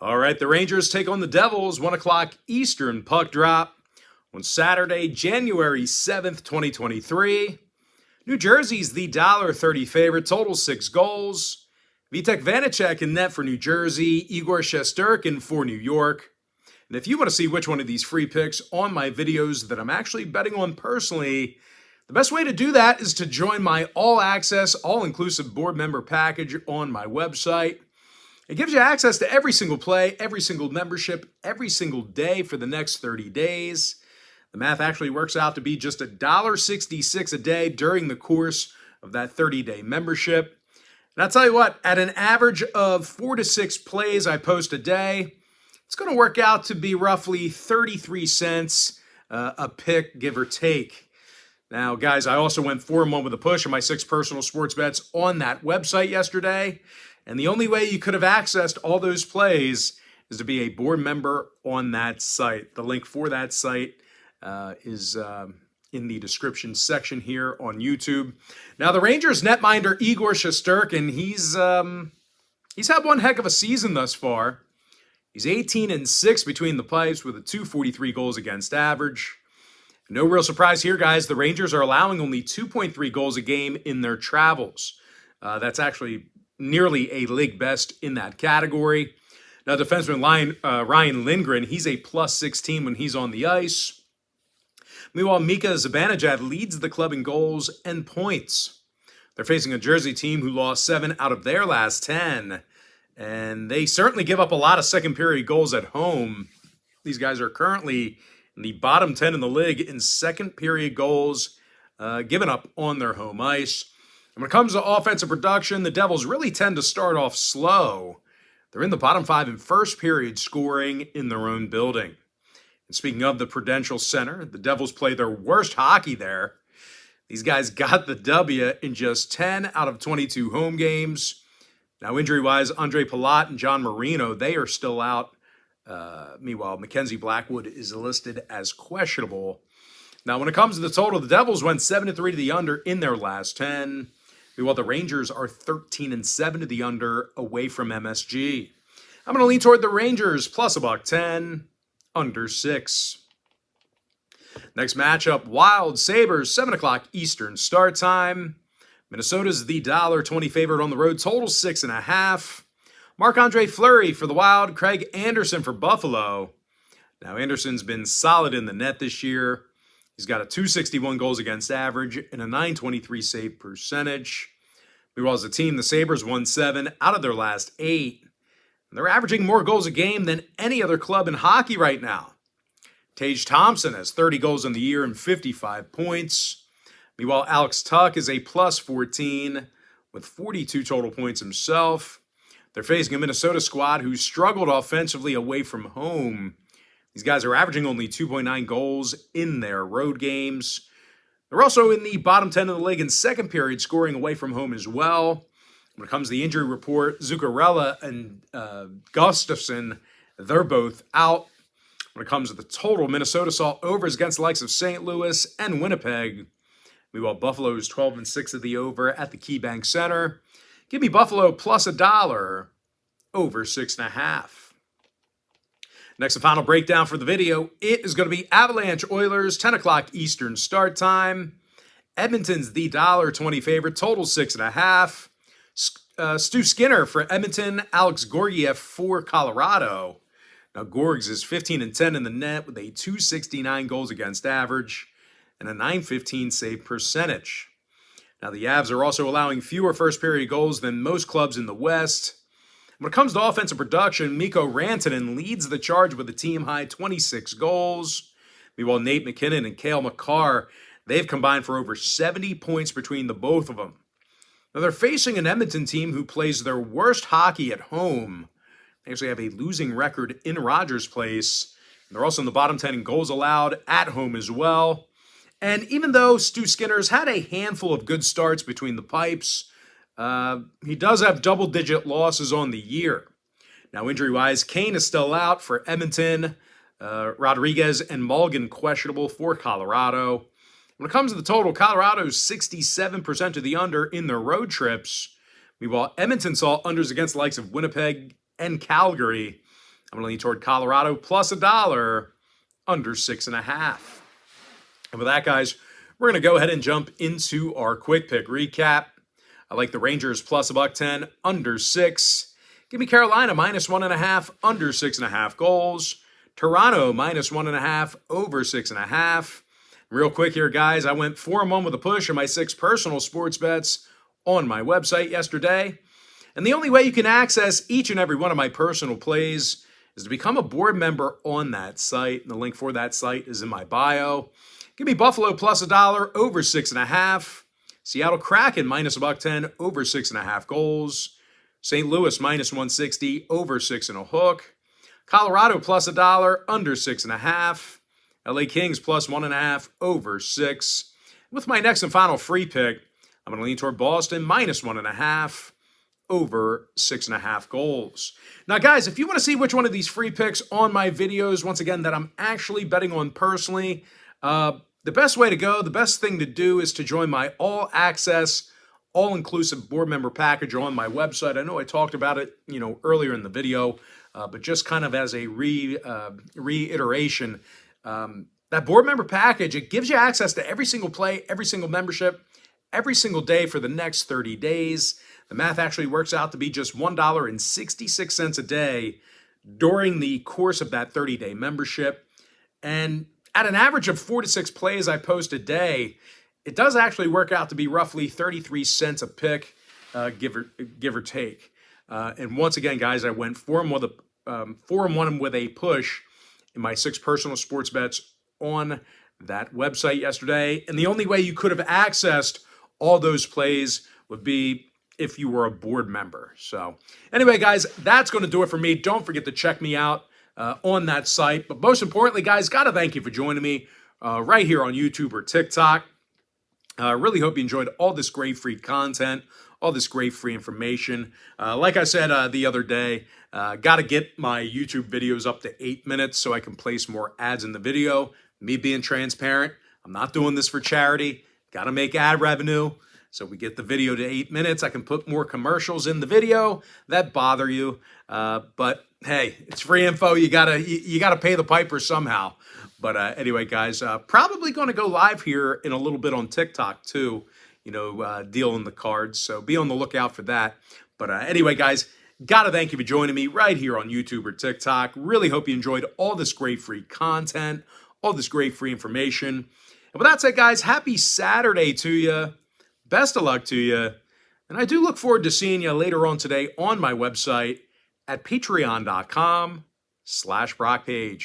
All right, the Rangers take on the Devils, 1 o'clock Eastern puck drop on Saturday, January 7th, 2023. New Jersey's the $1.30 favorite, total 6 goals. Vitek Vanacek in net for New Jersey, Igor Shesterkin for New York. And if you want to see which one of these free picks on my videos that I'm actually betting on personally, the best way to do that is to join my all-access, all-inclusive board member package on my website. It gives you access to every single play, every single membership, every single day for the next 30 days. The math actually works out to be just $1.66 a day during the course of that 30-day membership. And I'll tell you what, at an average of 4 to 6 plays I post a day, it's going to work out to be roughly 33 cents a pick, give or take. Now, guys, I also went 4-1 with a push on my 6 personal sports bets on that website yesterday. And the only way you could have accessed all those plays is to be a board member on that site. The link for that site is in the description section here on YouTube. Now, the Rangers netminder Igor Shesterkin, he's had one heck of a season thus far. He's 18-6 between the pipes with a .243 goals against average. No real surprise here, guys. The Rangers are allowing only 2.3 goals a game in their travels. That's actually nearly a league best in that category. Now, defenseman Ryan Lindgren, he's a +16 when he's on the ice. Meanwhile, Mika Zibanejad leads the club in goals and points. They're facing a Jersey team who lost 7 out of their last 10, and they certainly give up a lot of second-period goals at home. These guys are currently in the bottom 10 in the league in second-period goals given up on their home ice. And when it comes to offensive production, the Devils really tend to start off slow. They're in the bottom 5 in first period scoring in their own building. And speaking of the Prudential Center, the Devils play their worst hockey there. These guys got the W in just 10 out of 22 home games. Now, injury-wise, Andre Palat and John Marino, they are still out. Meanwhile, Mackenzie Blackwood is listed as questionable. Now, when it comes to the total, the Devils went 7-3 to the under in their last 10. Meanwhile, the Rangers are 13-7 to the under away from MSG. I'm going to lean toward the Rangers plus $1.10, under 6. Next matchup, Wild Sabres, 7 o'clock Eastern start time. Minnesota's the $1.20 favorite on the road, total 6.5. Marc-Andre Fleury for the Wild, Craig Anderson for Buffalo. Now, Anderson's been solid in the net this year. He's got a .261 goals against average and a .923 save percentage. Meanwhile, as a team, the Sabres won 7 out of their last 8. And they're averaging more goals a game than any other club in hockey right now. Tage Thompson has 30 goals in the year and 55 points. Meanwhile, Alex Tuch is a +14 with 42 total points himself. They're facing a Minnesota squad who struggled offensively away from home. These guys are averaging only 2.9 goals in their road games. They're also in the bottom 10 of the league in second period scoring away from home as well. When it comes to the injury report, Zuccarello and Gustafsson, they're both out. When it comes to the total, Minnesota saw overs against the likes of St. Louis and Winnipeg. Meanwhile, Buffalo's 12-6 of the over at the KeyBank Center. Give me Buffalo plus $1, over 6.5. Next, the final breakdown for the video. It is going to be Avalanche Oilers, 10 o'clock Eastern start time. Edmonton's the $1.20 favorite, total 6.5. Stu Skinner for Edmonton, Alex Gorgiev for Colorado. Now, Gorgs is 15-10 in the net with a .269 goals against average and a .915 save percentage. Now, the Avs are also allowing fewer first-period goals than most clubs in the West. When it comes to offensive production, Mikko Rantanen leads the charge with a team-high 26 goals. Meanwhile, Nate McKinnon and Cale Makar, they've combined for over 70 points between the both of them. Now, they're facing an Edmonton team who plays their worst hockey at home. They actually have a losing record in Rogers Place. They're also in the bottom 10 in goals allowed at home as well. And even though Stu Skinner's had a handful of good starts between the pipes, he does have double-digit losses on the year. Now, injury-wise, Kane is still out for Edmonton. Rodriguez and Mulligan questionable for Colorado. When it comes to the total, Colorado's 67% to the under in their road trips. Meanwhile, Edmonton saw unders against the likes of Winnipeg and Calgary. I'm going to lean toward Colorado plus $1, under 6.5. And with that, guys, we're going to go ahead and jump into our quick pick recap. I like the Rangers plus $1.10, under 6. Give me Carolina minus 1.5, under 6.5 goals. Toronto minus 1.5, over 6.5. Real quick here, guys, I went 4-1 with a push in my 6 personal sports bets on my website yesterday. And the only way you can access each and every one of my personal plays is to become a board member on that site. And the link for that site is in my bio. Give me Buffalo plus $1, over 6.5. Seattle Kraken minus $1.10, over 6.5 goals. St. Louis minus 160, over 6.5. Colorado plus $1, under 6.5. LA Kings plus 1.5, over 6. With my next and final free pick, I'm going to lean toward Boston minus 1.5, over 6.5 goals. Now, guys, if you want to see which one of these free picks on my videos, once again, that I'm actually betting on personally, the best way to go, the best thing to do is to join my all-access, all-inclusive board member package on my website. I know I talked about it, earlier in the video, but just kind of as a reiteration, that board member package, it gives you access to every single play, every single membership, every single day for the next 30 days. The math actually works out to be just $1.66 a day during the course of that 30-day membership. And at an average of 4 to 6 plays I post a day, it does actually work out to be roughly 33 cents a pick, give or take. And once again, guys, I went 4-1 with a push in my 6 personal sports bets on that website yesterday. And the only way you could have accessed all those plays would be if you were a board member. So anyway, guys, that's going to do it for me. Don't forget to check me out on that site. But most importantly, guys, got to thank you for joining me right here on YouTube or TikTok. I really hope you enjoyed all this great free content, all this great free information. Like I said the other day, got to get my YouTube videos up to 8 minutes so I can place more ads in the video. Me being transparent, I'm not doing this for charity. Got to make ad revenue. So we get the video to 8 minutes. I can put more commercials in the video that bother you. But hey, it's free info. You gotta pay the piper somehow. But anyway, guys, probably going to go live here in a little bit on TikTok too. Dealing the cards. So be on the lookout for that. But anyway, guys, gotta thank you for joining me right here on YouTube or TikTok. Really hope you enjoyed all this great free content, all this great free information. And with that said, guys, happy Saturday to you. Best of luck to you. And I do look forward to seeing you later on today on my website at patreon.com/BrockPage.